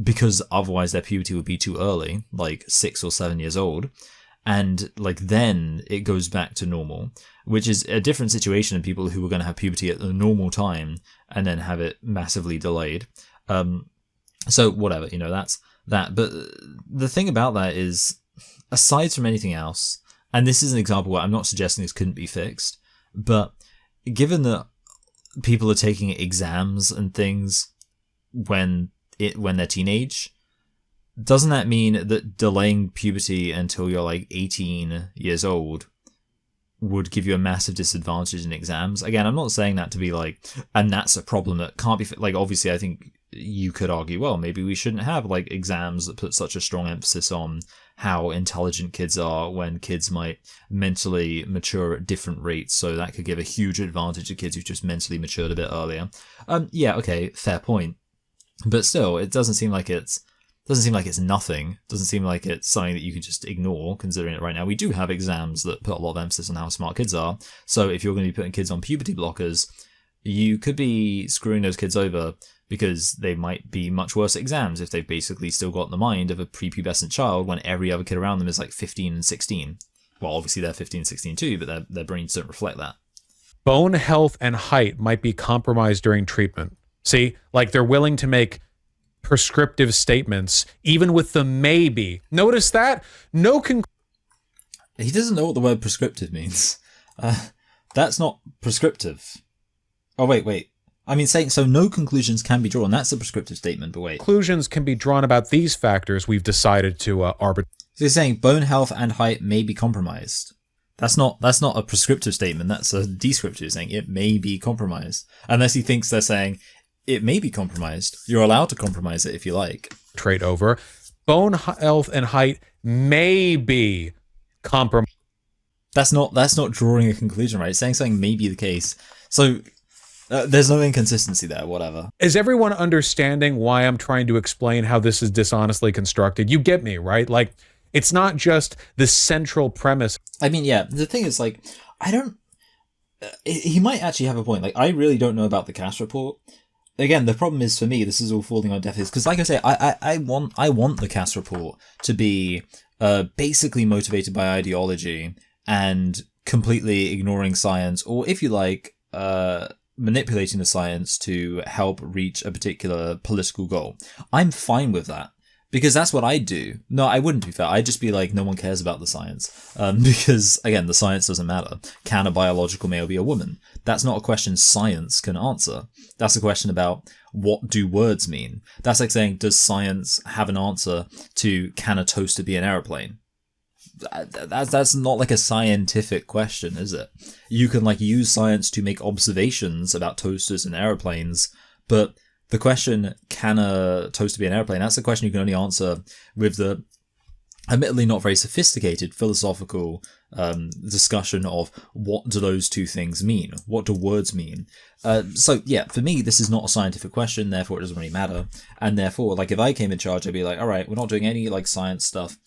because otherwise their puberty would be too early, like 6 or 7 years old, and like then it goes back to normal, which is a different situation than people who were going to have puberty at the normal time and then have it massively delayed. So whatever, that's that. But the thing about that is, aside from anything else, and this is an example where I'm not suggesting this couldn't be fixed, but given that people are taking exams and things when they're teenage, doesn't that mean that delaying puberty until you're like 18 years old would give you a massive disadvantage in exams? Again, I'm not saying that to be like, and that's a problem that can't be, like, obviously I think you could argue, well, maybe we shouldn't have like exams that put such a strong emphasis on how intelligent kids are when kids might mentally mature at different rates, so that could give a huge advantage to kids who've just mentally matured a bit earlier. Yeah, okay, fair point. But still, it doesn't seem like it's nothing. It doesn't seem like it's something that you can just ignore, considering it right now. We do have exams that put a lot of emphasis on how smart kids are. So if you're going to be putting kids on puberty blockers, you could be screwing those kids over because they might be much worse at exams if they've basically still got the mind of a prepubescent child when every other kid around them is like 15 and 16. Well, obviously they're 15 and 16 too, but their brains don't reflect that. Bone health and height might be compromised during treatment. See, like they're willing to make prescriptive statements, even with the maybe. Notice that? He doesn't know what the word prescriptive means. That's not prescriptive. Oh, wait. I mean, saying so no conclusions can be drawn. That's a prescriptive statement, but wait. Conclusions can be drawn about these factors we've decided to arbitrate. So you're saying bone health and height may be compromised. That's not a prescriptive statement. That's a descriptive. You're saying it may be compromised. Unless he thinks they're saying it may be compromised. You're allowed to compromise it if you like. Trade over. Bone health and height may be compromised. That's not drawing a conclusion, right? It's saying something may be the case. So there's no inconsistency there, whatever. Is everyone understanding why I'm trying to explain how this is dishonestly constructed? You get me, right? Like, it's not just the central premise. I mean, yeah, the thing is, like, he might actually have a point. Like, I really don't know about the Cass report. Again, the problem is, for me, this is all falling on deaf ears. Because, like I say, I want the Cass report to be basically motivated by ideology and completely ignoring science, or if you like, manipulating the science to help reach a particular political goal. I'm fine with that. Because that's what I'd do. No, I wouldn't, to be fair. I'd just be like, no one cares about the science. Because, again, the science doesn't matter. Can a biological male be a woman? That's not a question science can answer. That's a question about what do words mean? That's like saying, does science have an answer to can a toaster be an aeroplane? That's not like a scientific question, is it? You can like use science to make observations about toasters and aeroplanes, but the question, can a toaster be an airplane? That's a question you can only answer with the admittedly not very sophisticated philosophical discussion of what do those two things mean? What do words mean? So yeah, for me, this is not a scientific question, therefore it doesn't really matter. And therefore, like if I came in charge, I'd be like, all right, we're not doing any like science stuff.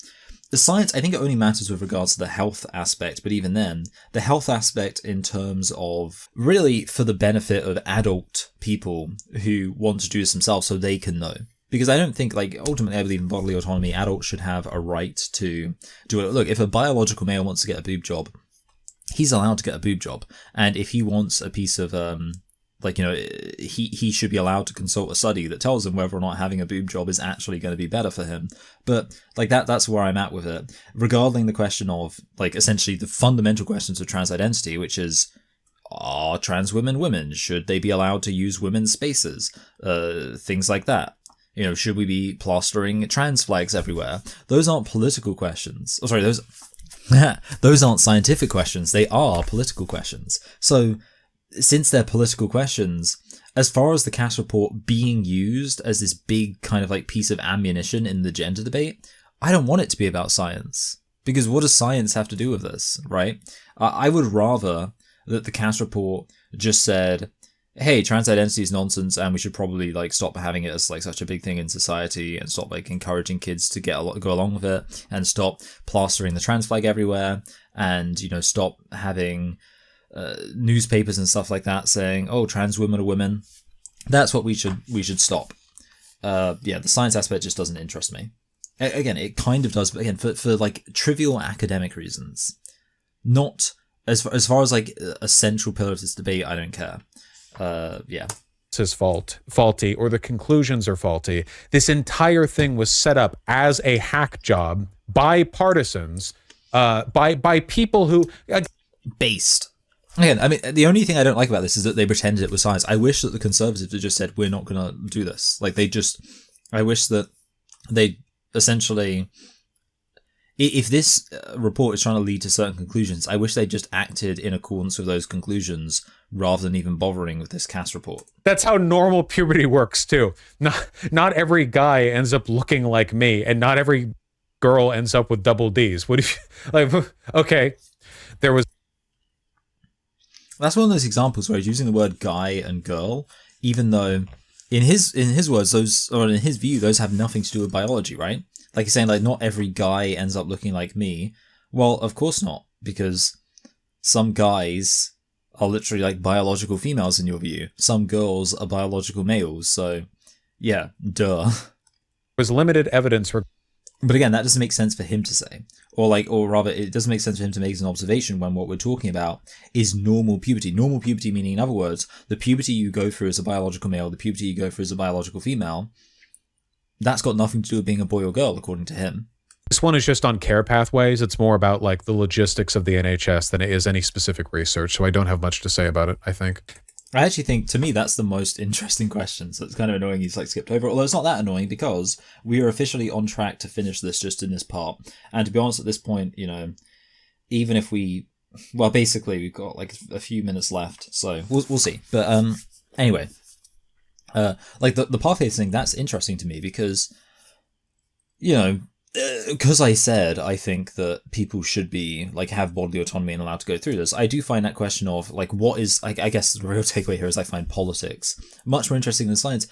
The science, I think it only matters with regards to the health aspect, but even then, the health aspect in terms of really for the benefit of adult people who want to do this themselves so they can know. Because I don't think, like, ultimately I believe in bodily autonomy, adults should have a right to do it. Look, if a biological male wants to get a boob job, he's allowed to get a boob job. And if he wants a piece of, he should be allowed to consult a study that tells him whether or not having a boob job is actually going to be better for him. But like that's where I'm at with it. Regarding the question of like essentially the fundamental questions of trans identity, which is, are trans women women? Should they be allowed to use women's spaces? Things like that. You know, should we be plastering trans flags everywhere? Those aren't political questions. Oh, sorry, those aren't scientific questions. They are political questions. So since they're political questions, as far as the Cass report being used as this big kind of like piece of ammunition in the gender debate, I don't want it to be about science. Because what does science have to do with this, right? I would rather that the Cass report just said, hey, trans identity is nonsense and we should probably like stop having it as like such a big thing in society and stop like encouraging kids to go along with it and stop plastering the trans flag everywhere and, you know, stop having newspapers and stuff like that saying, oh, trans women are women. That's what we should stop. The science aspect just doesn't interest me. Again, it kind of does, but again, for like trivial academic reasons, not as far as like a central pillar of this debate, I don't care. It's his faulty, or the conclusions are faulty. This entire thing was set up as a hack job by partisans, by people who based. Again, I mean, the only thing I don't like about this is that they pretended it was science. I wish that the Conservatives had just said, we're not going to do this. Like, I wish that they essentially, if this report is trying to lead to certain conclusions, I wish they just acted in accordance with those conclusions rather than even bothering with this Cass report. That's how normal puberty works, too. Not every guy ends up looking like me, and not every girl ends up with double Ds. What if you, like, okay, there was... That's one of those examples where he's using the word guy and girl, even though in his words, those, or in his view, those have nothing to do with biology, right? Like he's saying, like, not every guy ends up looking like me. Well, of course not, because some guys are literally like biological females in your view. Some girls are biological males, so yeah, duh. Was limited evidence. But again, that doesn't make sense for him to say. Or rather, it doesn't make sense for him to make an observation when what we're talking about is normal puberty. Normal puberty meaning, in other words, the puberty you go through as a biological male, the puberty you go through as a biological female, that's got nothing to do with being a boy or girl, according to him. This one is just on care pathways. It's more about like the logistics of the NHS than it is any specific research, so I don't have much to say about it, I think. I actually think, to me, that's the most interesting question, so it's kind of annoying he's like skipped over it, although it's not that annoying because we are officially on track to finish this just in this part. And to be honest, at this point, you know, even if basically we've got like a few minutes left, so we'll see. But anyway, like the pathways thing, that's interesting to me because, you know, because I said I think that people should be like have bodily autonomy and allowed to go through this. I do find that question of like what is, I guess the real takeaway here is I find politics much more interesting than science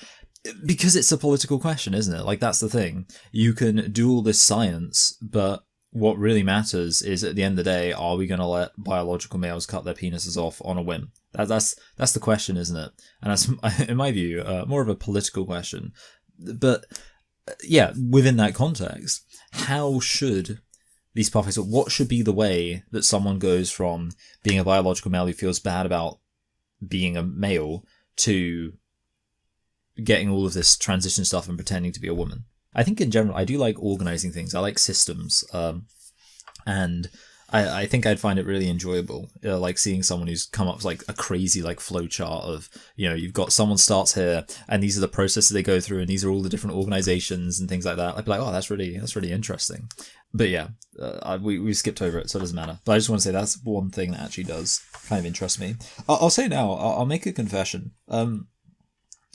because it's a political question, isn't it? Like that's the thing. You can do all this science, but what really matters is at the end of the day, are we going to let biological males cut their penises off on a whim? That's the question, isn't it? And that's, in my view, more of a political question. But yeah, within that context, how should these pathways. So what should be the way that someone goes from being a biological male who feels bad about being a male to getting all of this transition stuff and pretending to be a woman? I think in general, I do like organizing things. I like systems. And I think I'd find it really enjoyable, like seeing someone who's come up with like a crazy like flow chart of, you've got someone starts here and these are the processes they go through and these are all the different organizations and things like that. I'd be like, oh, that's really interesting. But yeah, we skipped over it, so it doesn't matter. But I just want to say that's one thing that actually does kind of interest me. I'll say now, I'll make a confession.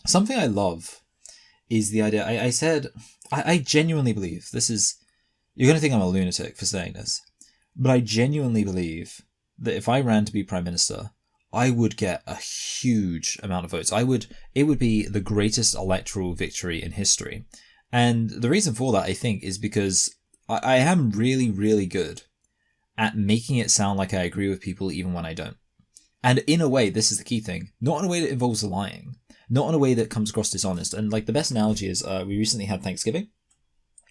Something I love is the idea. I said, I genuinely believe this is, you're going to think I'm a lunatic for saying this, but I genuinely believe that if I ran to be Prime Minister, I would get a huge amount of votes. It would be the greatest electoral victory in history. And the reason for that, I think, is because I am really, really good at making it sound like I agree with people even when I don't. And in a way, this is the key thing, not in a way that involves lying, not in a way that comes across dishonest. And like the best analogy is we recently had Thanksgiving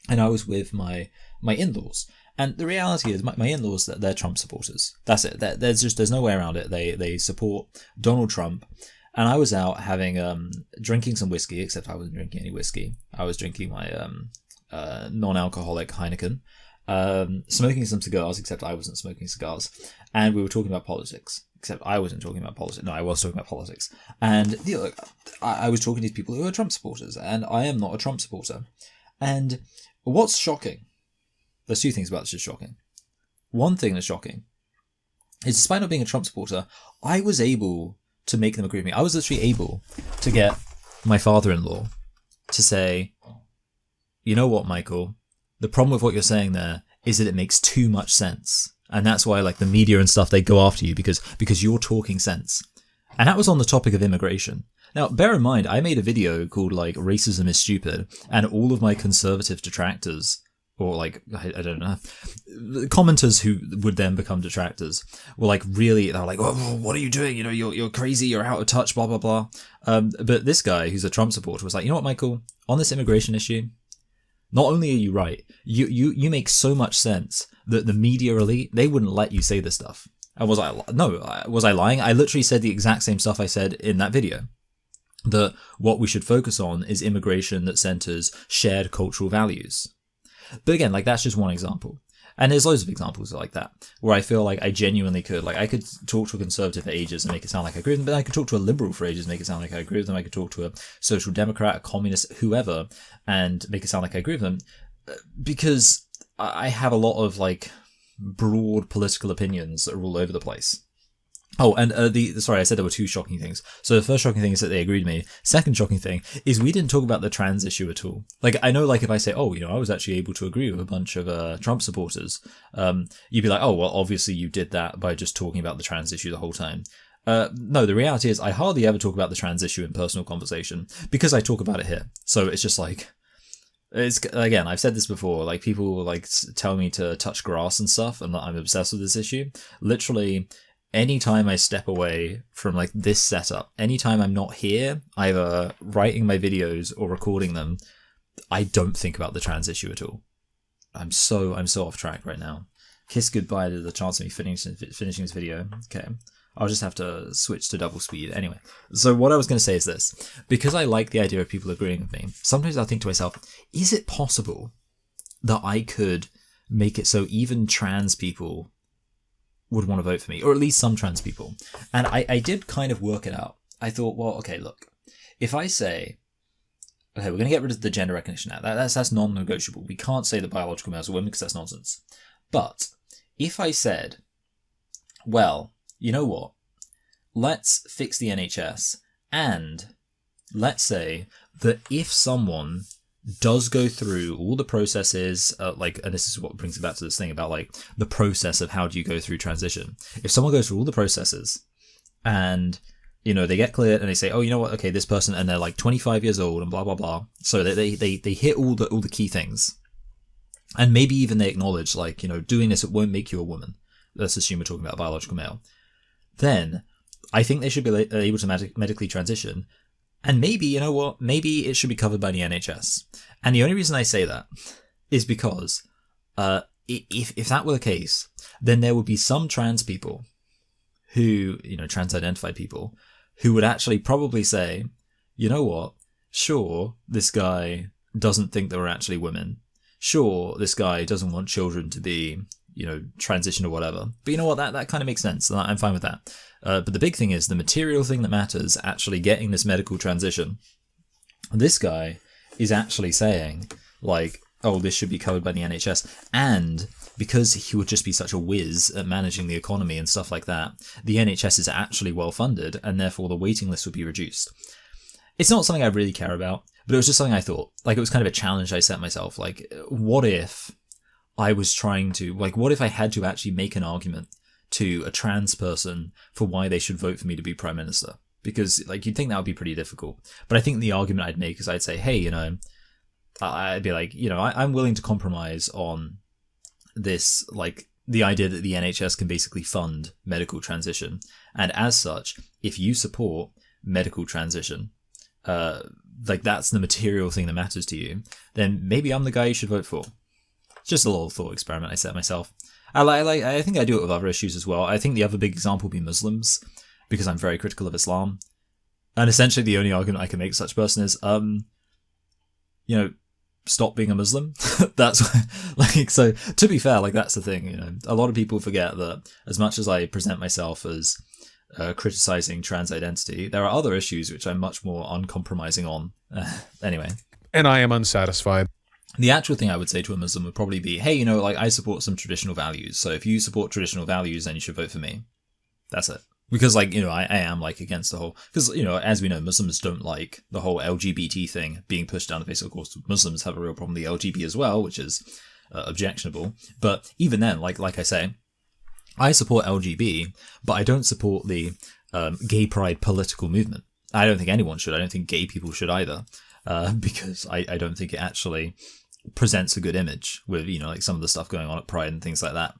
and I was with my in-laws. And the reality is, my in-laws, they're Trump supporters. That's it. There's no way around it. They support Donald Trump. And I was out drinking some whiskey, except I wasn't drinking any whiskey. I was drinking my non-alcoholic Heineken, smoking some cigars, except I wasn't smoking cigars. And we were talking about politics, except I wasn't talking about politics. No, I was talking about politics. And I was talking to these people who are Trump supporters, and I am not a Trump supporter. And what's shocking? There's two things about this that's shocking. One thing that's shocking is, despite not being a Trump supporter, I was able to make them agree with me. I was literally able to get my father-in-law to say, you know what, Michael, the problem with what you're saying there is that it makes too much sense. And that's why like the media and stuff, they go after you because you're talking sense. And that was on the topic of immigration. Now, bear in mind, I made a video called like Racism is Stupid, and all of my conservative detractors, or like, I don't know, commenters who would then become detractors were like they were like, oh, what are you doing? You're crazy, you're out of touch, blah, blah, blah. But this guy who's a Trump supporter was like, you know what, Michael, on this immigration issue, not only are you right, you make so much sense that the media elite, they wouldn't let you say this stuff. And was I lying? I literally said the exact same stuff I said in that video. That what we should focus on is immigration that centers shared cultural values. But again, like that's just one example. And there's loads of examples like that, where I feel like I genuinely could. Like I could talk to a conservative for ages and make it sound like I agree with them, but I could talk to a liberal for ages and make it sound like I agree with them. I could talk to a social democrat, a communist, whoever, and make it sound like I agree with them. Because I have a lot of like broad political opinions that are all over the place. Oh, and sorry, I said there were two shocking things. So the first shocking thing is that they agreed with me. Second shocking thing is we didn't talk about the trans issue at all. Like, I know, like, if I say, oh, I was actually able to agree with a bunch of Trump supporters, you'd be like, oh, well, obviously you did that by just talking about the trans issue the whole time. No, the reality is I hardly ever talk about the trans issue in personal conversation because I talk about it here. So it's just like, again, I've said this before, like people like tell me to touch grass and stuff and I'm obsessed with this issue. Literally, anytime I step away from like this setup, anytime I'm not here, either writing my videos or recording them, I don't think about the trans issue at all. I'm so off track right now. Kiss goodbye to the chance of me finishing this video. Okay. I'll just have to switch to double speed. Anyway, so what I was going to say is this. Because I like the idea of people agreeing with me, sometimes I think to myself, is it possible that I could make it so even trans people would want to vote for me, or at least some trans people? And I did kind of work it out. I thought, well, okay, look, if I say, okay, we're going to get rid of the gender recognition now. That's non-negotiable. We can't say that biological males are women because that's nonsense. But if I said, well, you know what? Let's fix the NHS, and let's say that if someone does go through all the processes, and this is what brings it back to this thing about like the process of how do you go through transition. If someone goes through all the processes and, they get cleared and they say, oh, you know what? Okay, this person, and they're like 25 years old and blah, blah, blah. So they hit all the key things. And maybe even they acknowledge like, doing this, it won't make you a woman. Let's assume we're talking about a biological male. Then I think they should be able to medically transition. And maybe, you know what? Maybe it should be covered by the NHS. And the only reason I say that is because if that were the case, then there would be some trans people who, trans-identified people, who would actually probably say, you know what, sure, this guy doesn't think that we're actually women. Sure, this guy doesn't want children to be, transition or whatever. But you know what, that kind of makes sense, and I'm fine with that. But the big thing is the material thing that matters, actually getting this medical transition. This guy is actually saying, like, oh, this should be covered by the NHS. And because he would just be such a whiz at managing the economy and stuff like that, the NHS is actually well funded, and therefore the waiting list would be reduced. It's not something I really care about, but it was just something I thought. Like, it was kind of a challenge I set myself. Like, what if I was trying to, like, what if I had to actually make an argument to a trans person for why they should vote for me to be Prime Minister? Because, like, you'd think that would be pretty difficult. But I think the argument I'd make is I'd say, hey, I'd be like, I'm willing to compromise on this, like, the idea that the NHS can basically fund medical transition. And as such, if you support medical transition, like, that's the material thing that matters to you, then maybe I'm the guy you should vote for. Just a little thought experiment I set myself. I think I do it with other issues as well. I think the other big example would be Muslims, because I'm very critical of Islam. And essentially the only argument I can make to such a person is, stop being a Muslim. That's like, so to be fair, like, that's the thing, a lot of people forget that as much as I present myself as criticizing trans identity, there are other issues which I'm much more uncompromising on. Anyway. And I am unsatisfied. The actual thing I would say to a Muslim would probably be, hey, like, I support some traditional values. So if you support traditional values, then you should vote for me. That's it. Because, like, I am, like, against the whole... Because, as we know, Muslims don't like the whole LGBT thing being pushed down the face. Of course, Muslims have a real problem with the LGBT as well, which is objectionable. But even then, like I say, I support LGB, but I don't support the gay pride political movement. I don't think anyone should. I don't think gay people should either. Because I don't think it actually presents a good image with, like, some of the stuff going on at Pride and things like that.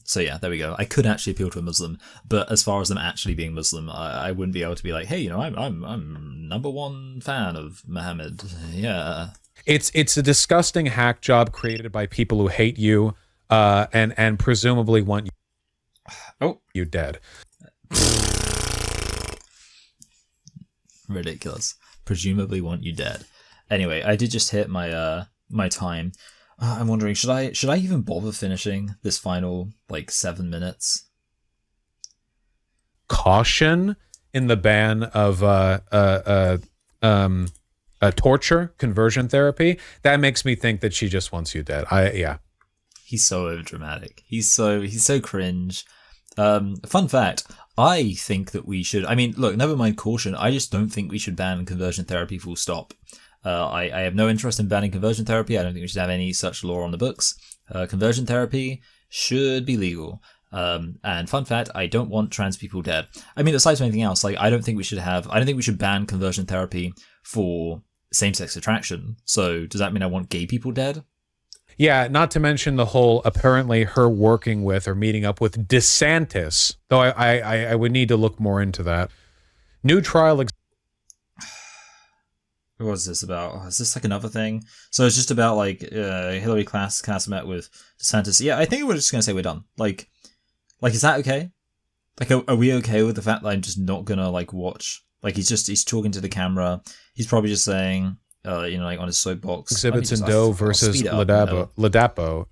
So yeah, there we go. I could actually appeal to a Muslim, but as far as them actually being Muslim, I wouldn't be able to be like, hey, I'm number one fan of Muhammad. Yeah. It's a disgusting hack job created by people who hate you, and presumably want you dead. Ridiculous. Presumably want you dead. Anyway, I did just hit my my time. I'm wondering, should I even bother finishing this final, like, 7 minutes? Caution in the ban of torture, conversion therapy. That makes me think that she just wants you dead. Yeah. He's so overdramatic. He's so cringe. Fun fact, I think that we should... I mean, look, never mind caution. I just don't think we should ban conversion therapy full stop. I have no interest in banning conversion therapy. I don't think we should have any such law on the books. Conversion therapy should be legal. And fun fact, I don't want trans people dead. I mean, aside from anything else, like, I don't think we should ban conversion therapy for same-sex attraction. So does that mean I want gay people dead? Yeah, not to mention the whole, apparently her working with or meeting up with DeSantis, though I would need to look more into that. New trial... What was this about? Oh, is this like another thing? So it's just about, like, Hillary Class met with DeSantis. Yeah, I think we're just going to say we're done. Like, is that okay? Like, are we okay with the fact that I'm just not going to, like, watch? Like, he's talking to the camera. He's probably just saying... like, on his soapbox. Exhibits in Doe versus Ladapo.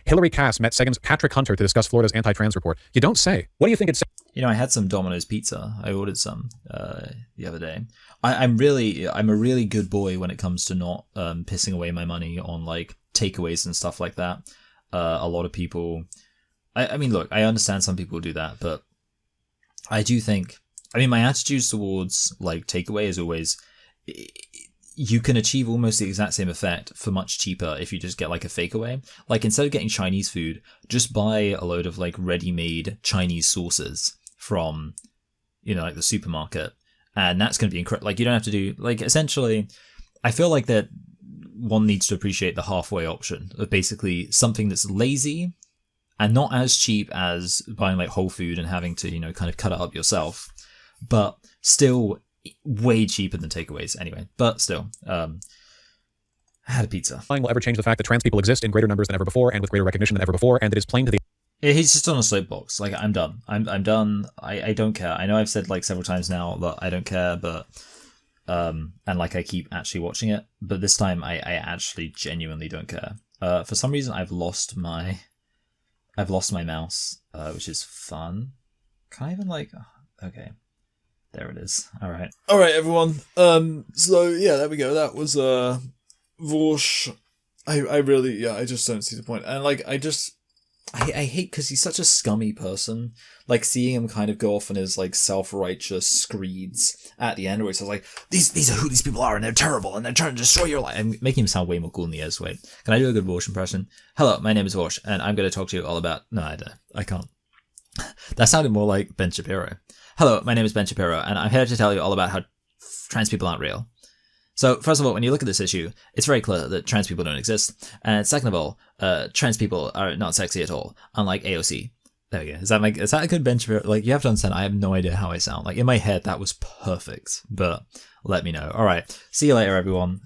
Hillary Cass met Sagan's Patrick Hunter to discuss Florida's anti-trans report. You don't say. What do you think it's... I had some Domino's pizza. I ordered some the other day. I'm a really good boy when it comes to not pissing away my money on, like, takeaways and stuff like that. A lot of people... I mean, look, I understand some people do that, but I do think... I mean, my attitudes towards, like, takeaway is always... You can achieve almost the exact same effect for much cheaper if you just get, like, a fake away. Like, instead of getting Chinese food, just buy a load of, like, ready-made Chinese sauces from, like, the supermarket. And that's going to be incredible. Like, you don't have to do... Like, essentially, I feel like that one needs to appreciate the halfway option of basically something that's lazy and not as cheap as buying, like, whole food and having to, kind of cut it up yourself. But still... way cheaper than takeaways anyway, but still, I had a pizza. will ever change the fact that trans people exist in greater numbers than ever before and with greater recognition than ever before, and it is plain to the He's just on a soapbox. Like, I'm done. I'm done. I don't care. I know I've said like several times now that I don't care, but and like I keep actually watching it, but this time I actually genuinely don't care. For some reason I've lost my mouse, which is fun. Can I even like? Okay, there it is. All right, everyone. So yeah, there we go. That was Vaush. I really, I just don't see the point, and like I hate because he's such a scummy person. Like seeing him kind of go off on his like self-righteous screeds at the end, where he says like, "These are who these people are, and they're terrible, and they're trying to destroy your life," and making him sound way more cool than he is. Wait, can I do a good Vaush impression? Hello, my name is Vaush, and I'm going to talk to you all about. No, I don't. I can't. That sounded more like Ben Shapiro. Hello, my name is Ben Shapiro, and I'm here to tell you all about how trans people aren't real. So, first of all, when you look at this issue, it's very clear that trans people don't exist. And second of all, trans people are not sexy at all, unlike AOC. There we go. Is that a good Ben Shapiro? Like, you have to understand, I have no idea how I sound. Like, in my head, that was perfect. But let me know. All right. See you later, everyone.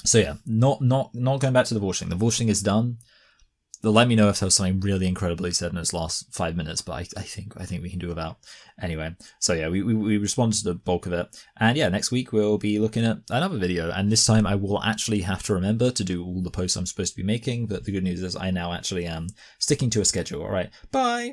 So yeah, not going back to the Vaush thing. The Vaush thing is done. Let me know if there was something really incredibly said in its last 5 minutes, but I think we can do without. Anyway, so yeah, we responded to the bulk of it. And yeah, next week we'll be looking at another video, and this time I will actually have to remember to do all the posts I'm supposed to be making, but the good news is I now actually am sticking to a schedule. All right, bye!